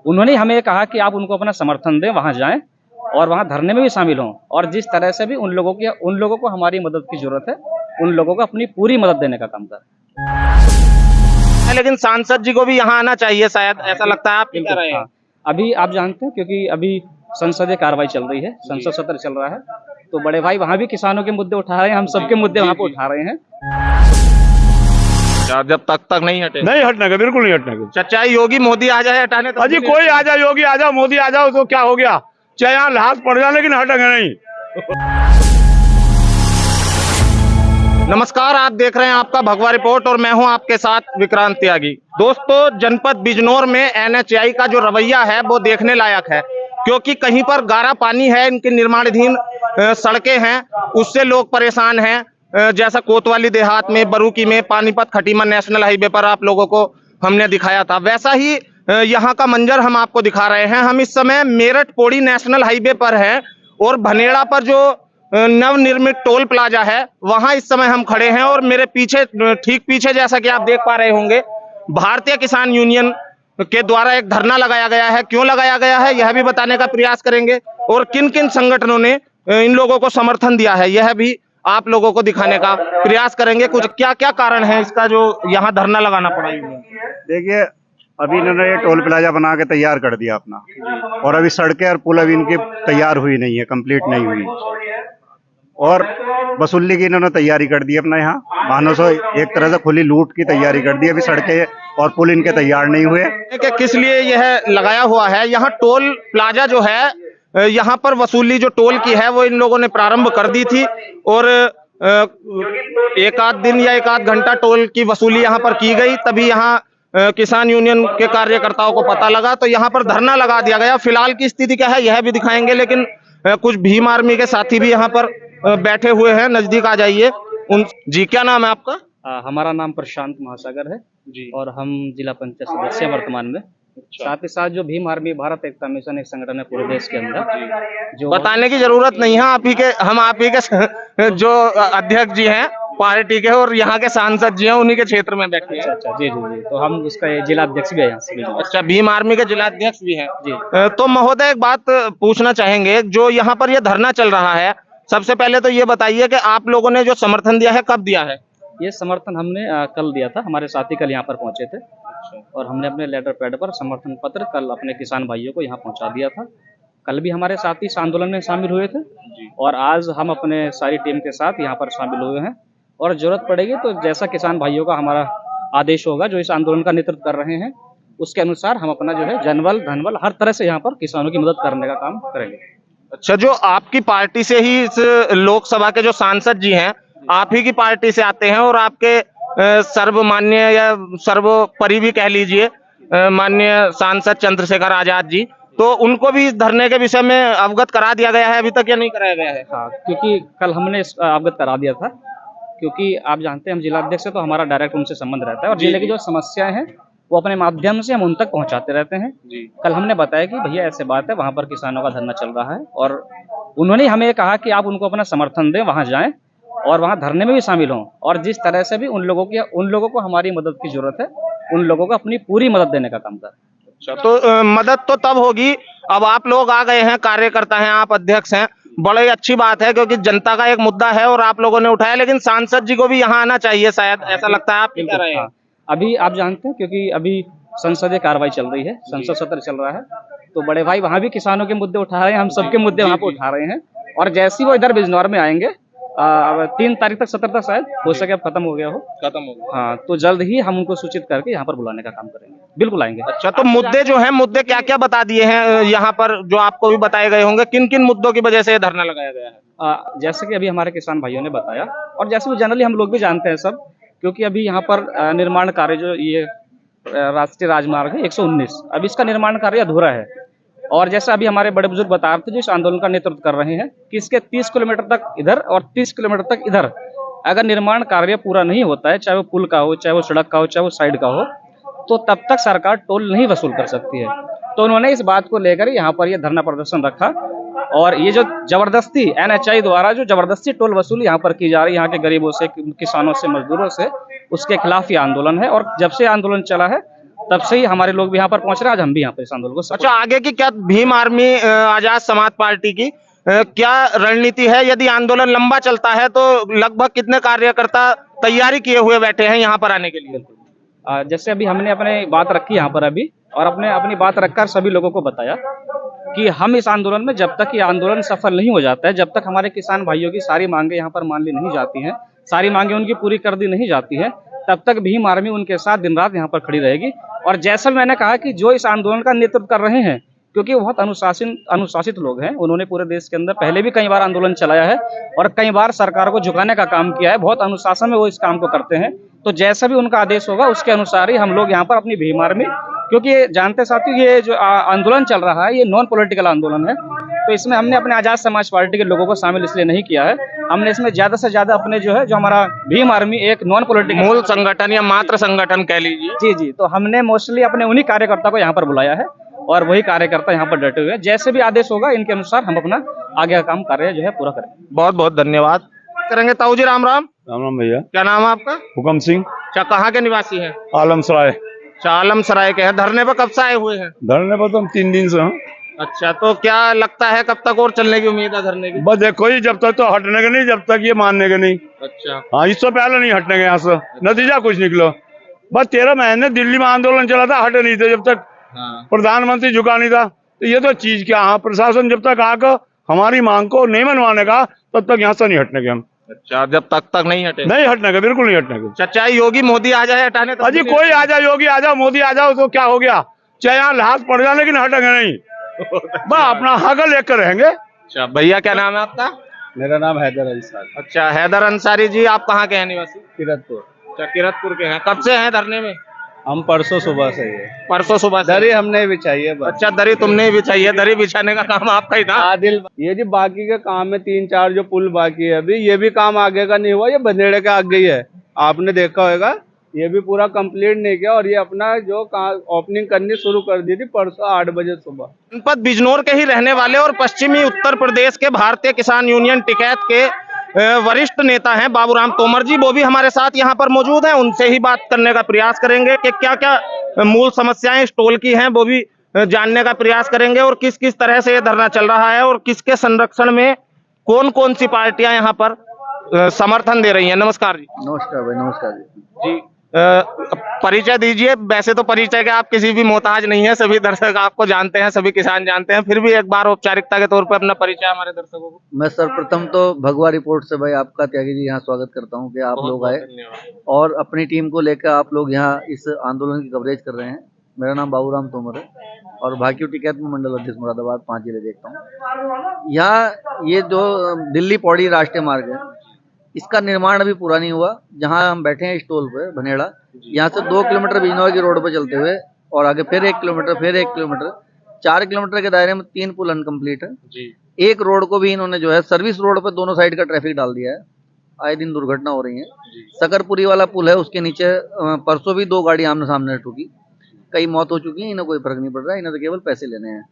उन्होंने हमें कहा कि आप उनको अपना समर्थन दें, वहां जाएं और वहां धरने में भी शामिल हों, और जिस तरह से भी उन लोगों को हमारी मदद की जरूरत है, उन लोगों को अपनी पूरी मदद देने का काम करें। लेकिन सांसद जी को भी यहाँ आना चाहिए शायद, ऐसा लगता है। आप क्या कह रहे हैं? हाँ, अभी आप जानते हैं, क्योंकि अभी संसदीय कार्रवाई चल रही है, संसद सत्र चल रहा है, तो बड़े भाई वहां भी किसानों के मुद्दे उठा रहे हैं, हम सबके मुद्दे वहां पे उठा रहे हैं। जब तक नहीं हटे, नहीं हटने का, बिल्कुल नहीं हटने का। चाहे योगी मोदी आ जाए हटाने, तो अजी कोई आ जाए, योगी आ जाओ, मोदी आ जाओ, तो क्या हो गया, चाहे यहाँ लाश पड़ जाए, लेकिन हटेंगे नहीं। नमस्कार, आप देख रहे हैं आपका भगवा रिपोर्ट और मैं हूं आपके साथ विक्रांत त्यागी। दोस्तों, जनपद बिजनौर में एनएचएआई का जो रवैया है वो देखने लायक है, क्योंकि कहीं पर गारा पानी है, इनकी निर्माणाधीन सड़कें हैं, उससे लोग परेशान हैं। जैसा कोतवाली देहात में, बरूकी में, पानीपत खटीमा नेशनल हाईवे पर आप लोगों को हमने दिखाया था, वैसा ही यहाँ का मंजर हम आपको दिखा रहे हैं। हम इस समय मेरठ पौड़ी नेशनल हाईवे पर हैं और भनेड़ा पर जो नवनिर्मित टोल प्लाजा है वहां इस समय हम खड़े हैं, और मेरे पीछे, ठीक पीछे, जैसा कि आप देख पा रहे होंगे, भारतीय किसान यूनियन के द्वारा एक धरना लगाया गया है। क्यों लगाया गया है यह भी बताने का प्रयास करेंगे, और किन किन संगठनों ने इन लोगों को समर्थन दिया है यह भी आप लोगों को दिखाने का प्रयास करेंगे। कुछ क्या क्या कारण है इसका जो यहाँ धरना लगाना पड़ा। देखिए, अभी इन्होंने ये टोल प्लाजा बना के तैयार कर दिया अपना, और अभी सड़कें और पुल अभी इनकी तैयार हुई नहीं है, कंप्लीट नहीं हुई, और वसूली की इन्होंने तैयारी कर दी अपना। यहाँ वाहनों से एक तरह से खुली लूट की तैयारी कर दी। अभी सड़कें और पुल इनके तैयार नहीं हुए। कि किस लिए यह लगाया हुआ है, यहाँ टोल प्लाजा जो है, यहाँ पर वसूली जो टोल की है वो इन लोगों ने प्रारंभ कर दी थी, और एक आध दिन या एक आध घंटा टोल की वसूली यहाँ पर की गई, तभी यहाँ किसान यूनियन के कार्यकर्ताओं को पता लगा, तो यहाँ पर धरना लगा दिया गया। फिलहाल की स्थिति क्या है यह भी दिखाएंगे, लेकिन कुछ भीम आर्मी के साथी भी यहाँ पर बैठे हुए हैं। नजदीक आ जाइए। जी, क्या नाम है आपका? हमारा नाम प्रशांत महासागर है जी, और हम जिला पंचायत सदस्य हैं वर्तमान में। साथ ही साथ जो भीम आर्मी भारत एकता मिशन एक संगठन है पूरे देश के अंदर, जो बताने की जरूरत नहीं है, हम आप ही के जो अध्यक्ष जी हैं पार्टी के, और यहाँ के सांसद जी हैं, उन्हीं के क्षेत्र में बैठे हैं। अच्छा, जी जी जी, तो हम उसका जिला अध्यक्ष भी है यहाँ से। अच्छा, भीम आर्मी के जिला अध्यक्ष भी हैं जी। तो महोदय, एक बात पूछना चाहेंगे, जो यहाँ पर ये धरना चल रहा है, सबसे पहले तो ये बताइए कि आप लोगों ने जो समर्थन दिया है कब दिया है? ये समर्थन हमने कल दिया था। हमारे साथी कल यहाँ पर पहुंचे थे, और हमने अपने लेटर पैड पर समर्थन पत्र कल अपने किसान भाइयों को यहाँ पहुंचा दिया था। कल भी हमारे साथी इस आंदोलन में शामिल हुए थे, और आज हम अपने सारी टीम के साथ यहाँ पर शामिल हुए हैं, और जरूरत पड़ेगी तो जैसा किसान भाइयों का हमारा आदेश होगा, जो इस आंदोलन का नेतृत्व कर रहे हैं, उसके अनुसार हम अपना जो है जनबल धनबल हर तरह से यहाँ पर किसानों की मदद करने का काम करेंगे। अच्छा, जो आपकी पार्टी से ही इस लोकसभा के जो सांसद जी हैं, आप ही की पार्टी से आते हैं, और आपके सर्वमान्य या सर्वोपरि भी कह लीजिए माननीय सांसद चंद्रशेखर आजाद जी, तो उनको भी इस धरने के विषय में अवगत करा दिया गया है अभी तक, या नहीं कराया गया है? हाँ, क्योंकि कल हमने अवगत करा दिया था, क्योंकि आप जानते हैं हम जिला अध्यक्ष है, तो हमारा डायरेक्ट उनसे संबंध रहता है, और जिले की जो समस्याएं हैं वो अपने माध्यम से हम उन तक पहुंचाते रहते हैं। कल हमने बताया कि भैया ऐसे बात है, वहां पर किसानों का धरना चल रहा है, और उन्होंने हमें कहा कि आप उनको अपना समर्थन दें, वहां जाएं और वहां धरने में भी शामिल हों, और जिस तरह से भी उन लोगों को हमारी मदद की जरूरत है, उन लोगों को अपनी पूरी मदद देने का काम करें। अच्छा, तो मदद तो तब होगी, अब आप लोग आ गए हैं, कार्यकर्ता हैं, आप अध्यक्ष हैं, बड़ी अच्छी बात है, क्योंकि जनता का एक मुद्दा है और आप लोगों ने उठाया, लेकिन सांसद जी को भी यहाँ आना चाहिए शायद, ऐसा लगता है। आप क्या कह रहे हैं? अभी आप जानते हैं, क्योंकि अभी संसदीय कार्रवाई चल रही है, संसद सत्र चल रहा है, तो बड़े भाई वहां भी किसानों के मुद्दे उठा रहे हैं, हम सबके मुद्दे वहां पे उठा रहे हैं, और जैसे वो इधर बिजनौर में आएंगे, अब 3 तारीख तक, 17 तक शायद हो सके, अब खत्म हो गया। हाँ, तो जल्द ही हम उनको सूचित करके यहाँ पर बुलाने का काम करेंगे, बिल्कुल आएंगे। अच्छा, तो मुद्दे जो हैं, मुद्दे क्या क्या बता दिए हैं यहाँ पर, जो आपको भी बताए गए होंगे, किन किन मुद्दों की वजह से धरना लगाया गया है? जैसे कि अभी हमारे किसान भाइयों ने बताया, और जैसे जनरली हम लोग भी जानते हैं सब, क्योंकि अभी यहाँ पर निर्माण कार्य, जो ये राष्ट्रीय राजमार्ग है 119, अभी इसका निर्माण कार्य अधूरा है, और जैसा अभी हमारे बड़े बुजुर्ग बता रहे थे जो इस आंदोलन का नेतृत्व कर रहे हैं, कि इसके 30 किलोमीटर तक इधर और 30 किलोमीटर तक इधर अगर निर्माण कार्य पूरा नहीं होता है, चाहे वो पुल का हो, चाहे वो सड़क का हो, चाहे वो साइड का हो, तो तब तक सरकार टोल नहीं वसूल कर सकती है। तो उन्होंने इस बात को लेकर यहाँ पर ये धरना प्रदर्शन रखा, और ये जो जबरदस्ती एनएचएआई द्वारा जो जबरदस्ती टोल वसूली यहाँ पर की जा रही है, यहाँ के गरीबों से, किसानों से, मजदूरों से, उसके खिलाफ ये आंदोलन है। और जब से आंदोलन चला है तब से ही हमारे लोग भी यहाँ पर पहुंच रहे हैं। आज हम भी यहाँ पर इस आंदोलन को support अच्छा, आगे की क्या भीम आर्मी आजाद समाज पार्टी की क्या रणनीति है? यदि आंदोलन लंबा चलता है तो लगभग कितने कार्यकर्ता तैयारी किए हुए बैठे हैं यहाँ पर आने के लिए? जैसे अभी हमने अपने बात रखी यहाँ पर अभी, और अपनी बात रखकर सभी लोगों को बताया कि हम इस आंदोलन में जब तक ये आंदोलन सफल नहीं हो जाता है, जब तक हमारे किसान भाइयों की सारी मांगे यहाँ पर मान ली नहीं जाती हैं, सारी मांगे उनकी पूरी कर दी नहीं जाती है, तब तक भीम आर्मी उनके साथ दिन रात यहाँ पर खड़ी रहेगी। और जैसा मैंने कहा कि जो इस आंदोलन का नेतृत्व कर रहे हैं, क्योंकि वो बहुत अनुशासित लोग हैं, उन्होंने पूरे देश के अंदर पहले भी कई बार आंदोलन चलाया है और कई बार सरकार को झुकाने का काम किया है, बहुत अनुशासन में वो इस काम को करते हैं। तो जैसा भी उनका आदेश होगा उसके अनुसार ही हम लोग यहाँ पर अपनी भीम आर्मी, क्योंकि ये जानते साथियों ये जो आंदोलन चल रहा है ये नॉन पॉलिटिकल आंदोलन है, तो इसमें हमने अपने आजाद समाज पार्टी के लोगों को शामिल इसलिए नहीं किया है। हमने इसमें ज्यादा से ज्यादा अपने जो हमारा भीम आर्मी एक नॉन पॉलिटिकल मूल संगठन या मात्र संगठन कह लीजिए। जी, तो हमने मोस्टली अपने उन्हीं कार्यकर्ता को यहाँ पर बुलाया है और वही कार्यकर्ता यहाँ पर डटे हुए हैं। जैसे भी आदेश होगा इनके अनुसार हम अपना आगे का काम कार्य पूरा करेंगे। बहुत बहुत धन्यवाद करेंगे। ताऊ जी राम राम। राम राम भैया। क्या नाम है आपका? हुकम सिंह। अच्छा, कहाँ के निवासी हैं? आलम सराय। आलम सराय के हैं। धरने पर कब से आए हुए हैं? धरने पर तो हम 3 दिन से हैं। अच्छा, तो क्या लगता है कब तक और चलने की उम्मीद है धरने की? बस देखो ही, जब तक तो हटने के नहीं, जब तक ये मानने के नहीं। अच्छा, हाँ, इससे पहले नहीं हटने के यहाँ से, नतीजा कुछ निकलो। बस 13 महीने दिल्ली में आंदोलन चला था, हटे नहीं थे जब तक प्रधानमंत्री झुका नहीं था। तो ये तो चीज क्या, हाँ प्रशासन जब तक आकर हमारी मांग को नहीं मनवाने का तब तक यहाँ से नहीं हटने के हम। अच्छा, जब तक नहीं हटे? नहीं हटने के, बिल्कुल नहीं हटने के। चाचा योगी मोदी आ जाए हटाने तो? अजी कोई आ जाए, योगी आ जाओ, मोदी आ जाओ, तो क्या हो गया, चाहे यहाँ लाश पड़ जाए लेकिन हटेंगे नहीं। बस अपना हक लेकर रहेंगे। अच्छा भैया, क्या नाम है आपका? मेरा नाम हैदर अंसारी। अच्छा, हैदर अंसारी जी, आप कहाँ के हैं निवासी? किरतपुर। अच्छा, किरतपुर के हैं। कब से हैं धरने में? हम परसों सुबह से ही है। परसों सुबह से? दरी हमने बिछाई है बस। अच्छा, दरी तुमने ही बिछाई है। दरी बिछाने का काम आपका ही था? आदिल, ये जी बाकी के काम में 3-4 जो पुल बाकी है अभी, ये भी काम आगे का नहीं हुआ, ये बंदेड़े का आगे ही है। आपने देखा होगा, ये भी पूरा कंप्लीट नहीं किया और ये अपना जो ओपनिंग करनी शुरू कर दी थी परसों 8 बजे सुबह। जनपद बिजनौर के ही रहने वाले और पश्चिमी उत्तर प्रदेश के भारतीय किसान यूनियन टिकैत के वरिष्ठ नेता हैं बाबूराम तोमर जी, वो भी हमारे साथ यहाँ पर मौजूद हैं। उनसे ही बात करने का प्रयास करेंगे कि क्या क्या मूल समस्याएं इस टोल की हैं, वो भी जानने का प्रयास करेंगे और किस किस तरह से ये धरना चल रहा है और किसके संरक्षण में कौन कौन सी पार्टियां यहाँ पर समर्थन दे रही हैं। नमस्कार जी। नमस्कार भाई। नमस्कार जी, परिचय दीजिए। वैसे तो परिचय के आप किसी भी मोहताज नहीं है, सभी दर्शक आपको जानते हैं, सभी किसान जानते हैं, फिर भी एक बार औपचारिकता के तौर पर अपना परिचय हमारे दर्शकों को। मैं सर्वप्रथम तो भगवा रिपोर्ट से भाई आपका त्यागी जी यहाँ स्वागत करता हूँ कि आप लोग आए और अपनी टीम को लेकर आप लोग यहाँ इस आंदोलन की कवरेज कर रहे हैं। मेरा नाम बाबूराम तोमर है और भाकियू टिकैत में मंडल अध्यक्ष मुरादाबाद 5 जिले देखता हूँ। यहाँ ये जो दिल्ली पौड़ी राष्ट्रीय मार्ग है, इसका निर्माण अभी पूरा नहीं हुआ। जहां हम बैठे हैं इस टोल पे भनेड़ा, यहाँ से 2 किलोमीटर बिजनौर की रोड पर चलते हुए और आगे फिर 1 किलोमीटर, फिर 1 किलोमीटर, 4 किलोमीटर के दायरे में 3 पुल अनकम्प्लीट है जी। एक रोड को भी इन्होंने जो है सर्विस रोड पे दोनों साइड का ट्रैफिक डाल दिया है। आए दिन दुर्घटना हो रही है। सकरपुरी वाला पुल है, उसके नीचे परसों भी 2 गाड़ी आमने सामने ठुकी, कई मौत हो चुकी है। इन्हें कोई फर्क नहीं पड़ रहा है, इन्हें तो केवल पैसे लेने हैं।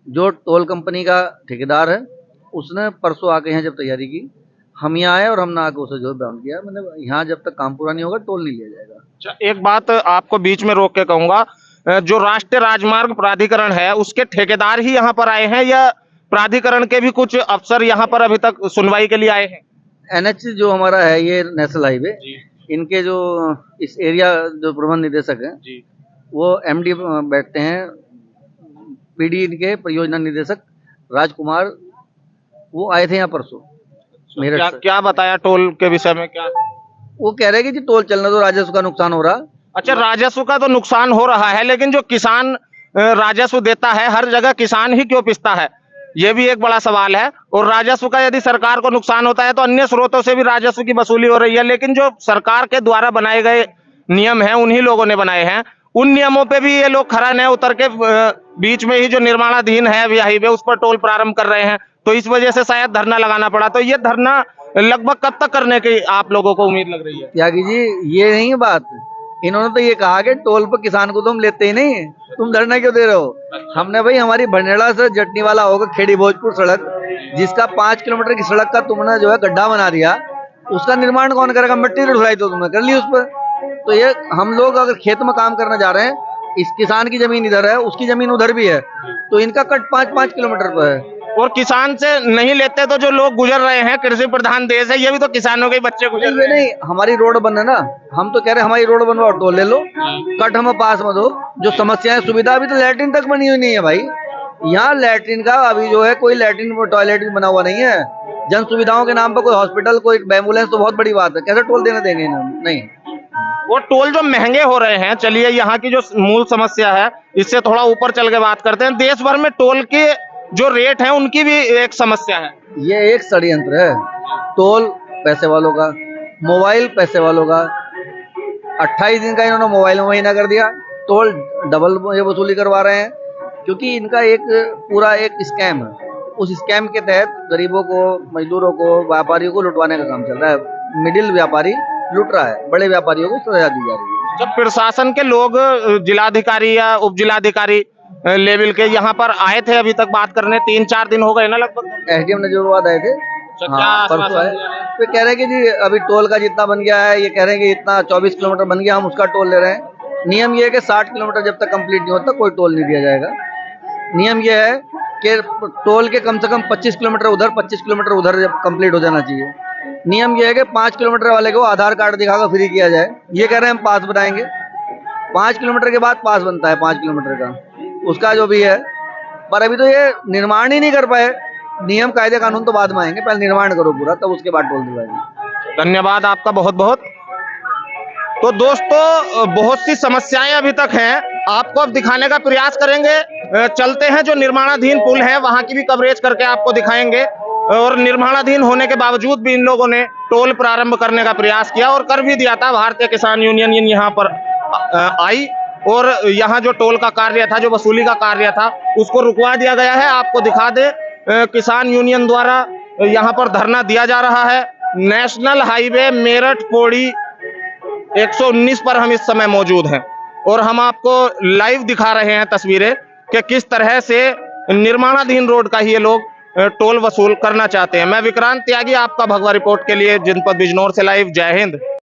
जो टोल कंपनी का ठेकेदार है उसने परसों आके यहाँ जब तैयारी की, हम यहाँ आए और हमने आके उसे जो बयान किया, मतलब यहाँ जब तक काम पूरा नहीं होगा टोल नहीं लिया जाएगा। अच्छा, एक बात आपको बीच में रोक के कहूंगा, जो राष्ट्रीय राजमार्ग प्राधिकरण है उसके ठेकेदार ही यहाँ पर आए हैं या प्राधिकरण के भी कुछ अफसर यहाँ पर अभी तक सुनवाई के लिए आए हैं? NH जो हमारा है ये नेशनल हाईवे, इनके जो इस एरिया जो प्रबंध निदेशक है वो MD बैठते हैं, PD इनके परियोजना निदेशक राजकुमार, वो आए थे यहाँ परसों। क्या बताया टोल के विषय में? क्या वो कह रहे हैं कि जी टोल चलना तो राजस्व का नुकसान हो रहा। अच्छा, राजस्व का तो नुकसान हो रहा है, लेकिन जो किसान राजस्व देता है हर जगह किसान ही क्यों पिसता है, ये भी एक बड़ा सवाल है। और राजस्व का यदि सरकार को नुकसान होता है तो अन्य स्रोतों से भी राजस्व की वसूली हो रही है, लेकिन जो सरकार के द्वारा बनाए गए नियम हैं उन्हीं लोगों ने बनाए हैं, उन नियमों पे भी ये लोग खरा न उतर के बीच में ही जो निर्माणाधीन है अभी हाईवे उस पर टोल प्रारंभ कर रहे हैं, तो इस वजह से शायद धरना लगाना पड़ा। तो ये धरना लगभग कब तक करने की आप लोगों को उम्मीद लग रही है? त्यागी जी, ये नहीं है बात। इन्होंने तो ये कहा कि टोल पर किसान को तो हम लेते ही नहीं, तुम धरना क्यों दे रहे हो। हमने भाई हमारी भनेड़ा से जटनी वाला होगा खेड़ी भोजपुर सड़क, जिसका 5 किलोमीटर की सड़क का तुमने जो है गड्ढा बना दिया, उसका निर्माण कौन करेगा? मिट्टी ढुलाई तो तुमने कर ली उस पर। तो ये हम लोग अगर खेत में काम करने जा रहे हैं इस किसान की जमीन इधर है, उसकी जमीन उधर भी है, तो इनका कट 5-5 किलोमीटर पर है। और किसान से नहीं लेते तो जो लोग गुजर रहे हैं, कृषि प्रधान देश है, ये भी तो किसानों के बच्चे गुजर रहे हैं। नहीं, हमारी रोड बंद है ना, हम तो कह रहे हैं हमारी रोड बनवाओ, टोल ले लो, कट हम पास में दो। जो समस्याएं, सुविधा अभी तो लैट्रिन तक बनी हुई नहीं है भाई। यहाँ लैट्रिन का अभी जो है कोई लैट्रिन टॉयलेट भी बना हुआ नहीं है। जन सुविधाओं के नाम पर कोई हॉस्पिटल, कोई एम्बुलेंस तो बहुत बड़ी बात है, कैसे टोल देने देंगे नहीं। वो टोल जो महंगे हो रहे हैं, चलिए यहाँ की जो मूल समस्या है इससे थोड़ा ऊपर चल के बात करते हैं। देश भर में टोल के जो रेट हैं उनकी भी एक समस्या है। ये एक षड्यंत्र है। टोल पैसे वालों का, मोबाइल पैसे वालों का। 28 दिन का इन्होंने मोबाइल में महीना कर दिया, टोल डबल ये वसूली करवा रहे हैं, क्योंकि इनका एक पूरा एक स्कैम है। उस स्कैम के तहत गरीबों को, मजदूरों को, व्यापारियों को लुटवाने का काम चल रहा है। मिडिल व्यापारी लुट रहा है, बड़े व्यापारियों को सजा दी जा रही है। जब प्रशासन के लोग जिलाधिकारी या उप जिलाधिकारी लेवल के यहाँ पर आए थे अभी तक बात करने, 3-4 दिन हो गए ना लगभग। एसडीएम नजरुआबाद आए थे, हाँ, परसों आए। तो कह रहे हैं कि जी अभी टोल का जितना बन गया है, ये कह रहे हैं कि इतना 24 किलोमीटर बन गया, हम उसका टोल ले रहे हैं। नियम ये है कि 60 किलोमीटर जब तक कंप्लीट नहीं होता कोई टोल नहीं दिया जाएगा। नियम ये है कि टोल के कम से कम 25 किलोमीटर उधर, 25 किलोमीटर उधर जब कंप्लीट हो जाना चाहिए। नियम ये है कि 5 किलोमीटर वाले को आधार कार्ड दिखाकर फ्री किया जाए। ये कह रहे हैं हम पास बनाएंगे, 5 किलोमीटर के बाद पास बनता है 5 किलोमीटर का, उसका जो भी है। पर अभी तो ये निर्माण ही नहीं कर पाए। नियम कायदे कानून तो बाद में आएंगे, पहले निर्माण करो पूरा, तब उसके बाद टोल दिलवाएंगे। धन्यवाद आपका बहुत बहुत। तो दोस्तों, बहुत सी समस्याएं अभी तक हैं, आपको अब दिखाने का प्रयास करेंगे। चलते हैं, जो निर्माणाधीन पुल है वहां की भी कवरेज करके आपको दिखाएंगे। और निर्माणाधीन होने के बावजूद भी इन लोगों ने टोल प्रारंभ करने का प्रयास किया और कर भी दिया था। भारतीय किसान यूनियन यहाँ पर आई और यहाँ जो टोल का कार्य था, जो वसूली का कार्य था, उसको रुकवा दिया गया है। आपको दिखा दे, किसान यूनियन द्वारा यहाँ पर धरना दिया जा रहा है। नेशनल हाईवे मेरठ पौड़ी 119 पर हम इस समय मौजूद हैं और हम आपको लाइव दिखा रहे हैं तस्वीरें कि किस तरह से निर्माणाधीन रोड का ही ये लोग टोल वसूल करना चाहते हैं। मैं विक्रांत त्यागी, आपका भगवा रिपोर्ट के लिए जनपद बिजनौर से लाइव। जय हिंद।